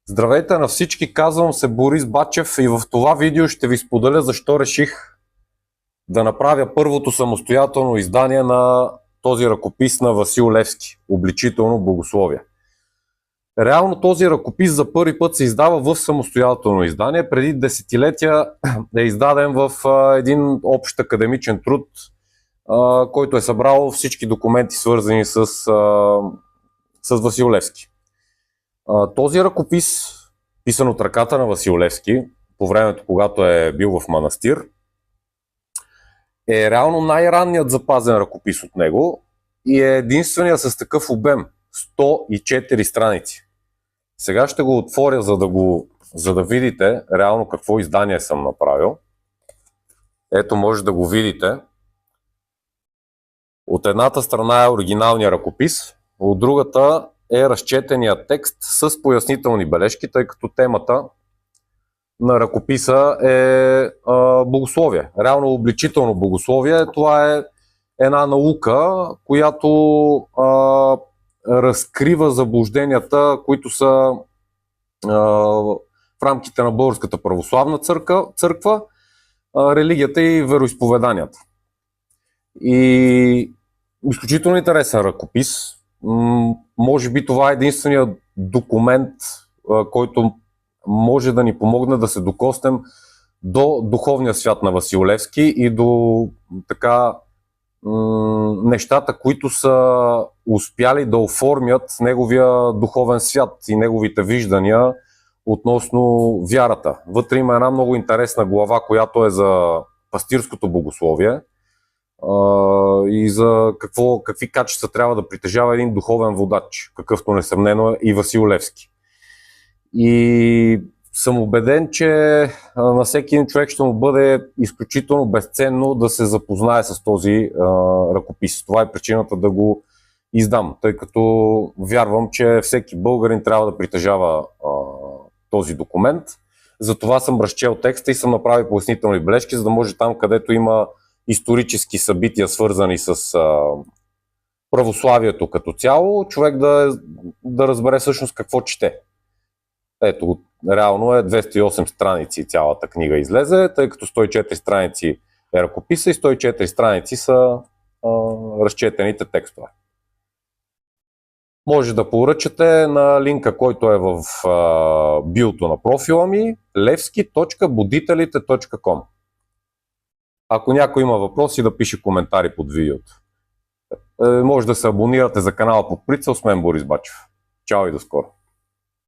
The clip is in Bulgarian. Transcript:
Здравейте на всички, казвам се Борис Бачев и в това видео ще ви споделя защо реших да направя първото самостоятелно издание на този ръкопис на Васил Левски, обличително богословие. Реално този ръкопис за първи път се издава в самостоятелно издание. Преди десетилетия е издаден в един общ академичен труд, който е събрал всички документи, свързани с Васил Левски. Този ръкопис, писан от ръката на Васил Левски, по времето, когато е бил в манастир, е реално най-ранният запазен ръкопис от него и е единствения с такъв обем – 104 страници. Сега ще го отворя, за да видите реално какво издание съм направил. Ето, може да го видите. От едната страна е оригиналния ръкопис, от другата е разчетения текст с пояснителни бележки, тъй като темата на ръкописа е богословие. Реално обличително богословие. Това е една наука, която разкрива заблужденията, които са в рамките на Българската православна църква, религията и вероизповеданията. И изключително интересен ръкопис. Може би това е единственият документ, който може да ни помогне да се докоснем до духовния свят на Васил Левски и до нещата, които са успяли да оформят неговия духовен свят и неговите виждания относно вярата. Вътре има една много интересна глава, която е за пастирското богословие и за какви качества трябва да притежава един духовен водач, какъвто несъмнено е и Васил Левски. И съм убеден, че на всеки един човек ще му бъде изключително безценно да се запознае с този ръкопис. Това е причината да го издам, тъй като вярвам, че всеки българин трябва да притежава този документ. Затова съм разчел текста и съм направил пояснителни бележки, за да може там, където има исторически събития, свързани с православието като цяло, човек да разбере всъщност какво чете. Ето, реално е 208 страници цялата книга излезе, тъй като 104 страници е ръкописа и 104 страници са разчетените текстове. Може да поръчате на линка, който е в биото на профила ми, levski.budителите.com. Ако някой има въпроси, да пише коментари под видеото. Може да се абонирате за канала под прицел с мен Борис Бачев. Чао и до скоро!